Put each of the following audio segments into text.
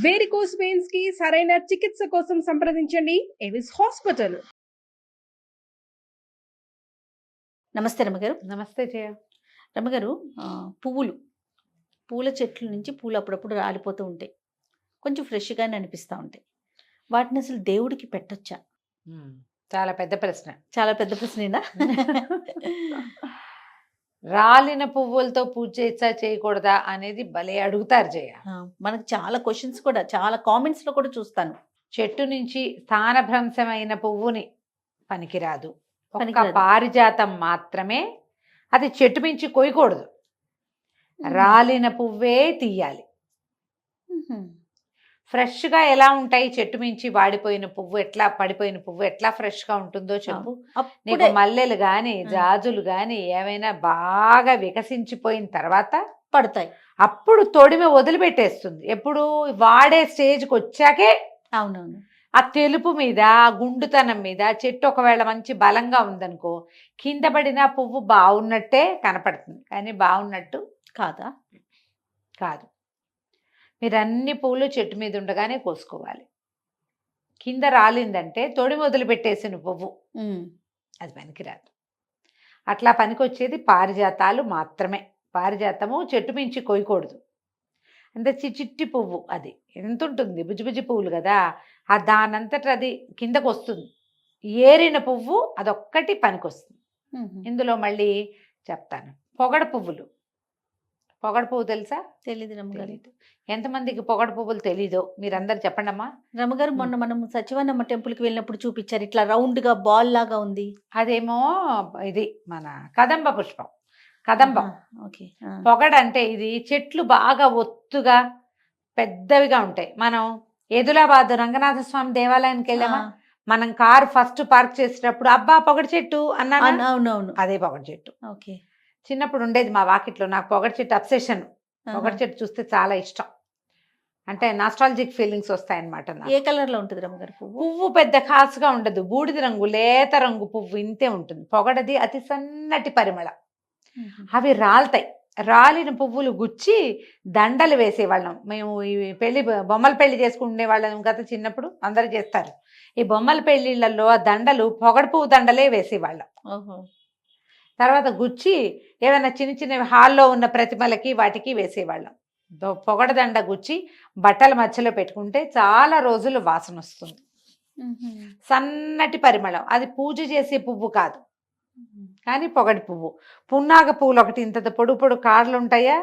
Varicose veins కి సరైన చికిత్స కోసం సంప్రదించండి ఎవిస్ హాస్పిటల్. నమస్తే రమ్మగారు. నమస్తే జయ. రమ్మగారు, పూల చెట్ల నుంచి పూలు అప్పుడప్పుడు రాలిపోతూ ఉంటాయి, కొంచెం ఫ్రెష్గానే అనిపిస్తూ ఉంటాయి. వాటిని అసలు దేవుడికి పెట్టొచ్చా? చాలా పెద్ద ప్రశ్న. చాలా పెద్ద ప్రశ్నేనా? రాలిన పువ్వులతో పూజ చేయొచ్చా చేయకూడదా అనేది భలే అడుగుతారు జయ. మనకు చాలా క్వశ్చన్స్ కూడా, చాలా కామెంట్స్ లో కూడా చూస్తాను. చెట్టు నుంచి స్థానభ్రంశమైన పువ్వుని పనికిరాదు, ఒక పారిజాతం మాత్రమే. అది చెట్టు మించి కొయ్యకూడదు, రాలిన పువ్వే తీయాలి. ఫ్రెష్గా ఎలా ఉంటాయి? చెట్టు మించి వాడిపోయిన పువ్వు ఎట్లా, పడిపోయిన పువ్వు ఎట్లా ఫ్రెష్గా ఉంటుందో చెప్పు. నీకు మల్లెలు కానీ జాజులు కానీ ఏమైనా బాగా వికసించిపోయిన తర్వాత పడతాయి, అప్పుడు తొడిమి వదిలిపెట్టేస్తుంది. ఎప్పుడు వాడే స్టేజ్కి వచ్చాకే. అవునవును. ఆ తెలుపు మీద, ఆ గుండుతనం మీద చెట్టు ఒకవేళ మంచి బలంగా ఉందనుకో, కింద పడిన పువ్వు బాగున్నట్టే కనపడుతుంది, కానీ బాగున్నట్టు కాదా? కాదు. మీరు అన్ని పువ్వులు చెట్టు మీద ఉండగానే కోసుకోవాలి. కింద రాలిందంటే తొడి వదిలిపెట్టేసిన పువ్వు, అది పనికిరాదు. అట్లా పనికొచ్చేది పారిజాతాలు మాత్రమే. పారిజాతము చెట్టు మించి కొయ్యకూడదు. అంటే చిట్టి పువ్వు, అది ఎంత ఉంటుంది, బుజ్జిబుజ్జి పువ్వులు కదా, ఆ దానంతట అది కిందకు వస్తుంది. ఏరిన పువ్వు అదొక్కటి పనికొస్తుంది. ఇందులో మళ్ళీ చెప్తాను. పొగడ పువ్వులు. పొగడ పువ్వు తెలుసా? తెలీదు రమ్మగారు. ఎంతమందికి పొగడ పువ్వులు తెలీదో మీరందరు చెప్పండి అమ్మా. రమ్మగారు, మొన్న మనం సచివానమ్మ టెంపుల్కి వెళ్ళినప్పుడు చూపించారు, ఇట్లా రౌండ్గా బాల్ లాగా ఉంది. అదేమో ఇది మన కదంబ పుష్పం, కదంబం. ఓకే. పొగడ అంటే ఇది చెట్లు బాగా ఒత్తుగా పెద్దవిగా ఉంటాయి. మనం ఎదులాబాద్ రంగనాథ స్వామి దేవాలయానికి వెళ్ళామా, మనం కారు ఫస్ట్ పార్క్ చేసేటప్పుడు అబ్బా పొగడ చెట్టు అన్నాను. అవునవును, అదే పొగడ చెట్టు. ఓకే. చిన్నప్పుడు ఉండేది మా వాకిట్లో. నాకు పొగడ చెట్టు అబ్సెషన్. పొగడ చెట్టు చూస్తే చాలా ఇష్టం. అంటే నాస్టాలజిక్ ఫీలింగ్స్ వస్తాయన్నమాట. ఏ కలర్ లో ఉంటుంది రమ్మగారు పువ్వు? పువ్వు పెద్ద ఖాసుగా ఉండదు, బూడిద రంగు, లేత రంగు పువ్వు ఇంతే ఉంటుంది. పొగడది అతి సన్నటి పరిమళం. అవి రాలుతాయి. రాలిన పువ్వులు గుచ్చి దండలు వేసేవాళ్ళం మేము. ఈ బొమ్మల పెళ్లి చేసుకునే వాళ్ళం కదా చిన్నప్పుడు, అందరు చేస్తారు. ఈ బొమ్మల పెళ్లిళ్ళల్లో ఆ దండలు పొగడ పువ్వు దండలే వేసేవాళ్ళం. తర్వాత గుచ్చి ఏమైనా చిన్న చిన్న హాల్లో ఉన్న ప్రతిమలకి వాటికి వేసేవాళ్ళం. పొగడ దండ గుచ్చి బట్టల మధ్యలో పెట్టుకుంటే చాలా రోజులు వాసన వస్తుంది. సన్నటి పరిమళం. అది పూజ చేసే పువ్వు కాదు, కానీ పొగడి పువ్వు. పున్నాగ పువ్వులు ఒకటి ఇంత పొడు పొడు కాడలు ఉంటాయా,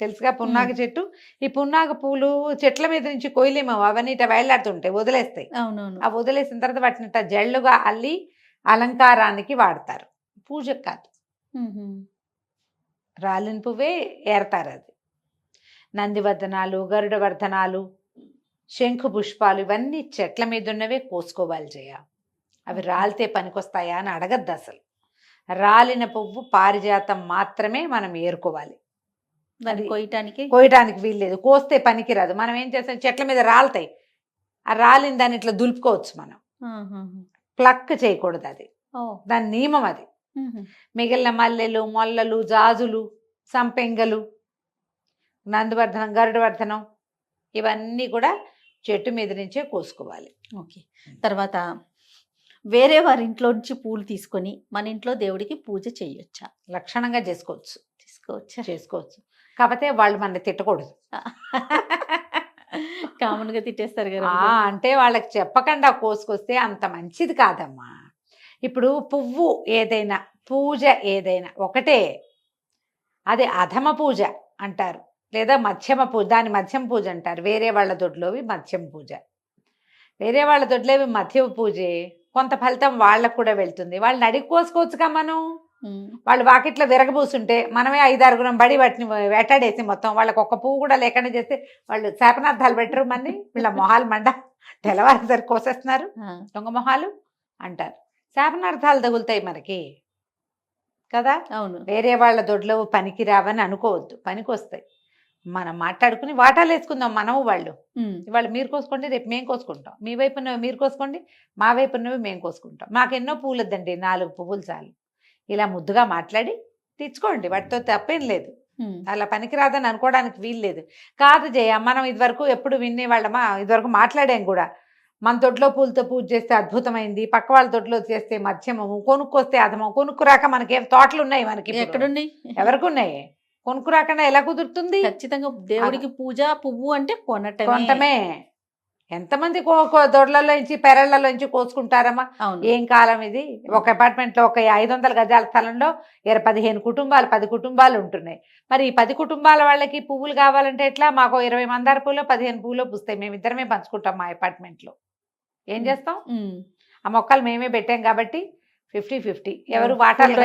తెలుసుగా పున్నాగ చెట్టు. ఈ పున్నాగ పూలు చెట్ల మీద నుంచి కొయ్యలేము, అవన్నీ ఇట వేళ్లాడుతుంటాయి, వదిలేస్తాయి. ఆ వదిలేసిన తర్వాత వాటిని ఇట్లా జల్లుగా అల్లి అలంకారానికి వాడతారు, పూజకు కాదు. రాలిన పువ్వే ఏరతారు. అది నందివర్ధనాలు, గరుడ వర్ధనాలు, శంఖు పుష్పాలు ఇవన్నీ చెట్ల మీద ఉన్నవే కోసుకోవాలి జయ. అవి రాలితే పనికొస్తాయా అని అడగద్దు అసలు. రాలిన పువ్వు పారిజాతం మాత్రమే మనం ఏరుకోవాలి. అది కోయటానికి వీల్లేదు, కోస్తే పనికిరాదు. మనం ఏం చేస్తాం, చెట్ల మీద రాలుతాయి, ఆ రాలిన దాన్ని ఇట్లా దులుపుకోవచ్చు మనం, ప్లక్ చేయకూడదు. అది దాని నియమం. అది మిగిలిన మల్లెలు, మొల్లలు, జాజులు, సంపెంగలు, నందివర్ధనం, గరుడవర్ధనం ఇవన్నీ కూడా చెట్టు మీద నుంచే కోసుకోవాలి. ఓకే. తర్వాత వేరే వారి ఇంట్లో నుంచి పూలు తీసుకొని మన ఇంట్లో దేవుడికి పూజ చేయొచ్చా? లక్షణంగా చేసుకోవచ్చు. కాకపోతే వాళ్ళు మన తిట్టకూడదు. కామన్గా తిట్టేస్తారు కదా. అంటే వాళ్ళకి చెప్పకుండా కోసుకొస్తే అంత మంచిది కాదమ్మా. ఇప్పుడు పువ్వు ఏదైనా, పూజ ఏదైనా ఒకటే. అది అధమ పూజ అంటారు, లేదా మధ్యమ పూజ, దాన్ని మధ్యమ పూజ అంటారు. వేరే వాళ్ళ దొడ్లోవి మధ్యమ పూజ, వేరే వాళ్ళ దొడ్లోవి మధ్యమ పూజే. కొంత ఫలితం వాళ్ళకు కూడా వెళ్తుంది. వాళ్ళని అడిగి కోసుకోవచ్చుగా మనం. వాళ్ళు వాకిట్లో విరగబూసుంటే మనమే 5-6 బడి వాటిని వేటాడేసి మొత్తం వాళ్ళకి ఒక్క పువ్వు కూడా లేకుండా చేస్తే వాళ్ళు శాపనార్థాలు పెట్టరు మన్ని. వీళ్ళ మొహాలు మండ, తెల్లవారు కోసేస్తున్నారు దొంగ మొహాలు అంటారు. శాపనార్థాలు తగులుతాయి మనకి కదా. అవును. వేరే వాళ్ళ దొడ్లో పనికి రావని అనుకోవద్దు, పనికి వస్తాయి. మనం మాట్లాడుకుని వాటాలు వేసుకుందాం. మనము వాళ్ళు ఇవాళ మీరు కోసుకోండి, రేపు మేము కోసుకుంటాం. మీ వైపు ఉన్నవి మీరు కోసుకోండి, మా వైపు ఉన్నవి మేము కోసుకుంటాం. మాకెన్నో పువ్వులు వద్దండి, 4 పువ్వులు చాలు. ఇలా ముద్దుగా మాట్లాడి తెచ్చుకోండి, వాటితో తప్పేం లేదు. అలా పనికిరాదని అనుకోవడానికి వీల్లేదు. కాదు జయ, మనం ఇదివరకు ఎప్పుడు వినేవాళ్ళమా, ఇదివరకు మాట్లాడాం కూడా. మన తొట్లో పూలతో పూజ చేస్తే అద్భుతమైంది, పక్క వాళ్ళ తొట్లో చేస్తే మధ్యమము, కొనుక్కొస్తే అధమం. కొనుక్కురాక మనకేం తోటలు ఉన్నాయి, మనకి ఇప్పుడు ఎక్కడున్నాయి? ఎవరికి ఉన్నాయి? కొనుక్కురాకుండా ఎలా కుదురుతుంది? ఖచ్చితంగా దేవుడికి పూజ పువ్వు అంటే కొనటమే. కొంటమే. ఎంతమంది దొడ్లలోంచి పెరళ్లలోంచి కోసుకుంటారమ్మా? అవును. ఏం కాలం ఇది! ఒక అపార్ట్మెంట్ లో ఒక 500 గజాల స్థలంలో 15 కుటుంబాలు 10 కుటుంబాలు ఉంటున్నాయి. మరి ఈ 10 కుటుంబాల వాళ్ళకి పువ్వులు కావాలంటే ఎట్లా? మాకు 20 మందార పూలు 15 పూలు పూస్తాయి, మేమిద్దరమే పంచుకుంటాం మా అపార్ట్మెంట్ లో. ఏం చేస్తాం? ఆ మొక్కలు మేమే పెట్టాం కాబట్టి 50-50 ఎవరు వాటాలు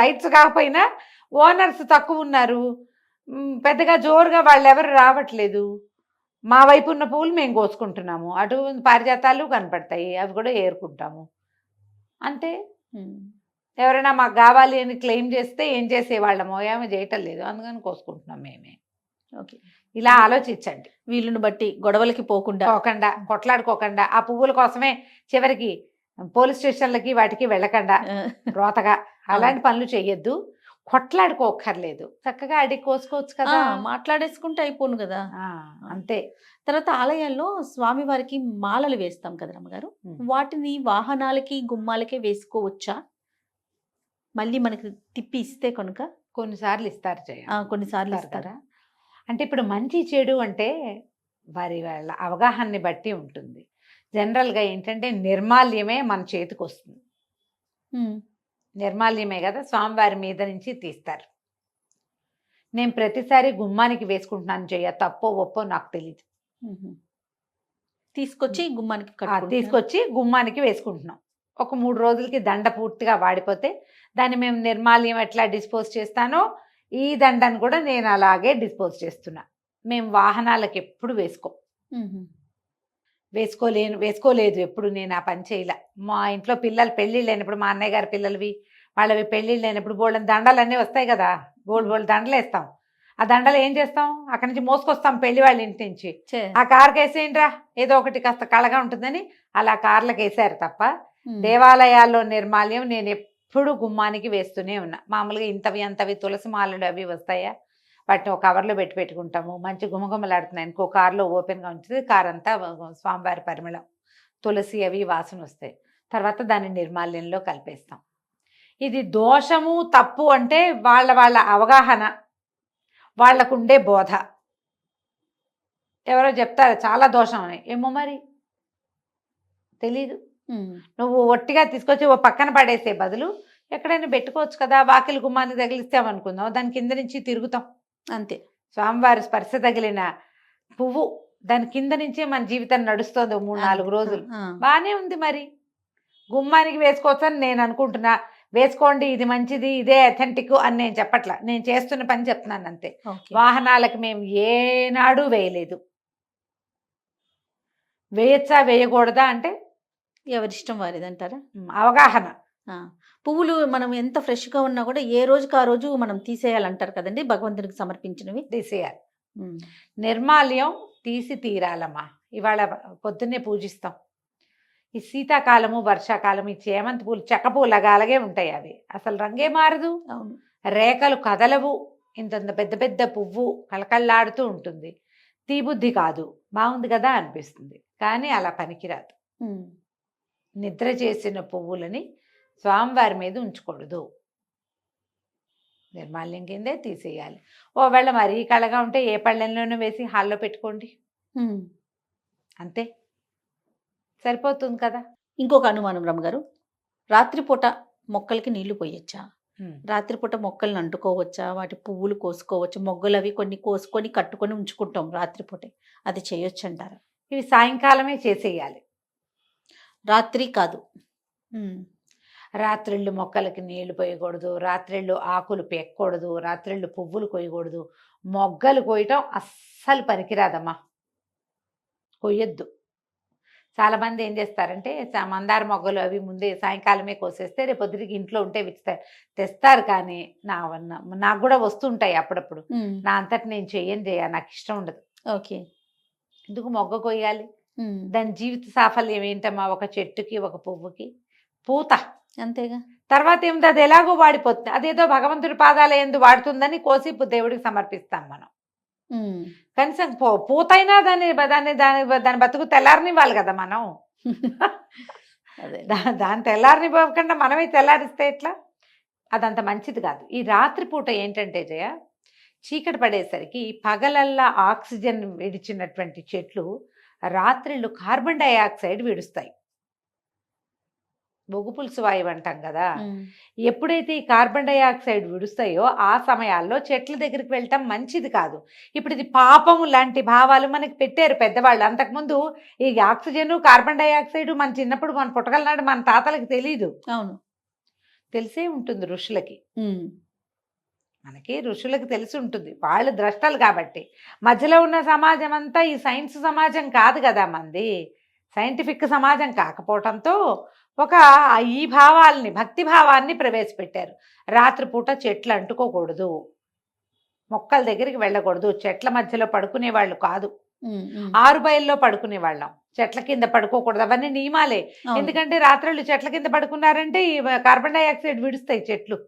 రైట్స్ కాకపోయినా ఓనర్స్ తక్కువ ఉన్నారు, పెద్దగా జోరుగా వాళ్ళు ఎవరు రావట్లేదు. మా వైపు ఉన్న పువ్వులు మేము కోసుకుంటున్నాము, అటు పారిజాతాలు కనపడతాయి, అవి కూడా ఏరుకుంటాము. అంతే. ఎవరైనా మాకు కావాలి అని క్లెయిమ్ చేస్తే ఏం చేసేవాళ్ళమో ఏమో చేయటం లేదు, అందుకని కోసుకుంటున్నాం మేమే. ఓకే. ఇలా ఆలోచించండి. వీళ్ళని బట్టి గొడవలకి పోకుండా కొట్లాడుకోకుండా, ఆ పువ్వుల కోసమే చివరికి పోలీస్ స్టేషన్లకి వాటికి వెళ్ళకుండా రోతగా అలాంటి పనులు చెయ్యొద్దు. కొట్లాడుకోక్కర్లేదు, చక్కగా అడిగి కోసుకోవచ్చు కదా, మాట్లాడేసుకుంటే అయిపోను కదా. అంతే. తర్వాత ఆలయాల్లో స్వామివారికి మాలలు వేస్తాం కదా రమ్మగారు, వాటిని వాహనాలకి గుమ్మాలకే వేసుకోవచ్చా? మళ్ళీ మనకి తిప్పి ఇస్తే కనుక కొన్నిసార్లు ఇస్తారు జయ, కొన్నిసార్లు ఇస్తారా? అంటే ఇప్పుడు మంచి చెడు అంటే వాళ్ళ అవగాహనని బట్టి ఉంటుంది. జనరల్గా ఏంటంటే నిర్మాల్యమే మన చేతికి వస్తుంది. నిర్మాల్యమే కదా స్వామివారి మీద నుంచి తీస్తారు. నేను ప్రతిసారి గుమ్మానికి వేసుకుంటున్నాను జయ, తప్పో ఒప్పో నాకు తెలియదు. తీసుకొచ్చి గుమ్మానికి వేసుకుంటున్నాం. ఒక 3 రోజులకి దండ పూర్తిగా వాడిపోతే దాన్ని మేము నిర్మాల్యం ఎట్లా డిస్పోజ్ చేస్తానో ఈ దండను కూడా నేను అలాగే డిస్పోజ్ చేస్తున్నా. మేము వాహనాలకు ఎప్పుడు వేసుకోలేదు ఎప్పుడు నేను ఆ పని చేయలే. మా ఇంట్లో పిల్లలు పెళ్ళిళ్ళు అయినప్పుడు, మా అన్నయ్య గారి పిల్లలవి వాళ్ళవి పెళ్ళిళ్ళు అయినప్పుడు బోళ్ళని దండలన్నీ వస్తాయి కదా, బోళ్ళు దండలు వేస్తాం. ఆ దండలు ఏం చేస్తాం? అక్కడి నుంచి మోసుకొస్తాం పెళ్లి వాళ్ళ ఇంటి నుంచి. ఆ కార్కి వేసేయండిరా, ఏదో ఒకటి కాస్త కళగా ఉంటుందని అలా కార్లకు వేసారు తప్ప దేవాలయాల్లో నిర్మాల్యం నేను ఎప్పుడు గుమ్మానికి వేస్తూనే ఉన్నా. మామూలుగా ఇంతవి అంతవి తులసి మాలలు అవి వస్తాయా, వాటిని ఒక కవర్లో పెట్టుకుంటాము. మంచి గుమగుమలాడుతున్నాయి ఇంకో కారులో ఓపెన్గా ఉంటుంది, కార్ అంతా స్వామివారి పరిమళం, తులసి అవి వాసన వస్తాయి. తర్వాత దాన్ని నిర్మాల్యంలో కలిపేస్తాం. ఇది దోషము తప్పు అంటే వాళ్ళ అవగాహన, వాళ్ళకుండే బోధ. ఎవరో చెప్తారు చాలా దోషం అని, ఏమో మరి తెలీదు. నువ్వు ఒట్టిగా తీసుకొచ్చి ఓ పక్కన పడేసే బదులు ఎక్కడైనా పెట్టుకోవచ్చు కదా. వాకిలి గుమ్మాన్ని తగిలిస్తామనుకుందాం, దాని కింద నుంచి తిరుగుతాం అంతే. స్వామివారి స్పర్శ తగిలిన పువ్వు దాని కింద నుంచే మన జీవితం నడుస్తుంది 3-4 రోజులు. బాగానే ఉంది. మరి గుమ్మానికి వేసుకోవచ్చు అని నేను అనుకుంటున్నా. వేసుకోండి, ఇది మంచిది, ఇదే అథెంటిక్ అని నేను చెప్పట్లా, నేను చేస్తున్న పని చెప్తున్నాను అంతే. వాహనాలకు మేము ఏనాడు వేయలేదు. వేయచ్చా వేయకూడదా అంటే ఎవరిష్టం వారిది అంటారా? అవగాహన. పువ్వులు మనం ఎంత ఫ్రెష్గా ఉన్నా కూడా ఏ రోజుకి ఆ రోజు మనం తీసేయాలంటారు కదండి, భగవంతునికి సమర్పించినవి తీసేయాలి. నిర్మాల్యం తీసి తీరాలమ్మా. ఇవాళ పొద్దున్నే పూజిస్తాం. ఈ శీతాకాలము వర్షాకాలం ఈ చేమంతి పూలు చెక్క పూలగా అలాగే ఉంటాయి, అవి అసలు రంగే మారదు, రేఖలు కదలవు, ఇంతంత పెద్ద పెద్ద పువ్వు కళకళలాడుతూ ఉంటుంది. తీబుద్ధి కాదు, బాగుంది కదా అనిపిస్తుంది, కానీ అలా పనికిరాదు. నిద్ర చేసిన పువ్వులని స్వామివారి మీద ఉంచకూడదు, నిర్మాల్యం కిందే తీసేయాలి. ఓవేళ మరీ కళగా ఉంటే ఏ పళ్ళెంలోనూ వేసి హాల్లో పెట్టుకోండి, అంతే సరిపోతుంది కదా. ఇంకొక అనుమానం రమ్మగారు, రాత్రిపూట మొక్కలకి నీళ్లు పోయొచ్చా? రాత్రిపూట మొక్కలను అంటుకోవచ్చా? వాటి పువ్వులు కోసుకోవచ్చు? మొగ్గలు అవి కొన్ని కోసుకొని కట్టుకొని ఉంచుకుంటాం రాత్రిపూట, అది చేయొచ్చు అంటారా? ఇవి సాయంకాలమే చేసేయాలి, రాత్రి కాదు. రాత్రిళ్ళు మొక్కలకి నీళ్లు పోయకూడదు, రాత్రిళ్ళు ఆకులు పెక్కకూడదు, రాత్రిళ్ళు పువ్వులు కొయ్యకూడదు. మొగ్గలు కొయ్యటం అస్సలు పనికిరాదమ్మా, కొయ్యొద్దు. చాలామంది ఏం చేస్తారంటే మందార మొగ్గలు అవి ముందే సాయంకాలమే కోసేస్తే రేపు పొద్దుటికి ఇంట్లో ఉంటే తెస్తారు. కానీ నాకు కూడా వస్తుంటాయి అప్పుడప్పుడు, నా అంతటి నేను చెయ్యను నాకు ఇష్టం ఉండదు. ఓకే, ఎందుకు మొగ్గ కొయ్యాలి? దాని జీవిత సాఫల్యం ఏంటమ్మా? ఒక చెట్టుకి ఒక పువ్వుకి పూత, అంతేగా. తర్వాత ఏమిటి, అది ఎలాగో వాడిపోతుంది, అదేదో భగవంతుడి పాదాల యందు వాడుతుందని కోసి దేవుడికి సమర్పిస్తాం మనం. కనీసం పూతైనా దాన్ని దాన్ని దాని దాని బతుకు తెల్లారనివ్వాలి కదా మనం. అదే దాని తెల్లారనివ్వకుండా మనమే తెల్లారిస్తే ఎట్లా? అదంత మంచిది కాదు. ఈ రాత్రిపూట ఏంటంటే జయ, చీకటి పడేసరికి పగలల్లా ఆక్సిజన్ విడిచినటువంటి చెట్లు రాత్రిళ్ళు కార్బన్ డైఆక్సైడ్ విడుస్తాయి. బొగ్గుపులుసు వాయువు అంటాం కదా. ఎప్పుడైతే ఈ కార్బన్ డైఆక్సైడ్ విడుస్తాయో ఆ సమయాల్లో చెట్ల దగ్గరికి వెళ్ళటం మంచిది కాదు. ఇప్పుడు ఇది పాపము లాంటి భావాలు మనకి పెట్టారు పెద్దవాళ్ళు. అంతకుముందు ఈ ఆక్సిజన్ కార్బన్ డైఆక్సైడ్ మన చిన్నప్పుడు మన పుట్టగలనాడు మన తాతలకు తెలియదు. అవును, తెలిసే ఉంటుంది ఋషులకి. మనకి ఋషులకు తెలిసి ఉంటుంది, వాళ్ళు ద్రష్టలు కాబట్టి. మధ్యలో ఉన్న సమాజం అంతా ఈ సైన్స్ సమాజం కాదు కదా మంది, సైంటిఫిక్ సమాజం కాకపోవటంతో ఒక ఈ భావాల్ని, భక్తి భావాన్ని ప్రవేశపెట్టారు. రాత్రిపూట చెట్లు అంటుకోకూడదు, మొక్కల దగ్గరికి వెళ్ళకూడదు, చెట్ల మధ్యలో పడుకునే వాళ్ళు కాదు, ఆరుబయల్లో పడుకునే వాళ్ళం, చెట్ల కింద పడుకోకూడదు, అవన్నీ నియమాలే. ఎందుకంటే రాత్రులు చెట్ల కింద పడుకున్నారంటే ఈ కార్బన్ డైఆక్సైడ్ విడుస్తాయి చెట్లు.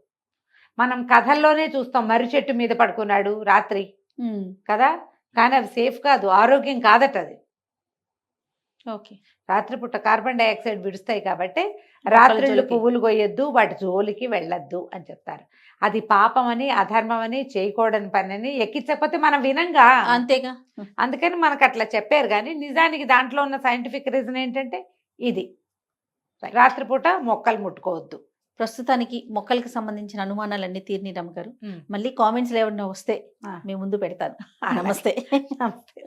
మనం కథల్లోనే చూస్తాం, మర్రి చెట్టు మీద పడుకున్నాడు రాత్రి కదా, కానీ అది సేఫ్ కాదు, ఆరోగ్యం కాదట అది. ఓకే, రాత్రిపూట కార్బన్ డైఆక్సైడ్ విడుస్తాయి కాబట్టి రాత్రిళ్ళు పువ్వులు కొయ్యొద్దు, వాటి జోలికి వెళ్ళొద్దు అని చెప్తారు. అది పాపమని, అధర్మమని, చేయకూడని పని ఎక్కించకపోతే మనం వినంగా, అంతేగా. అందుకని మనకు అట్లా చెప్పారు. కానీ నిజానికి దాంట్లో ఉన్న సైంటిఫిక్ రీజన్ ఏంటంటే ఇది, రాత్రిపూట మొక్కలు ముట్టుకోవద్దు. ప్రస్తుతానికి మొక్కలకి సంబంధించిన అనుమానాలన్నీ తీరిని రమ్మగారు. మళ్ళీ కామెంట్స్ ఏమన్నా వస్తే మీ ముందు పెడతాను. నమస్తే. నమస్తే.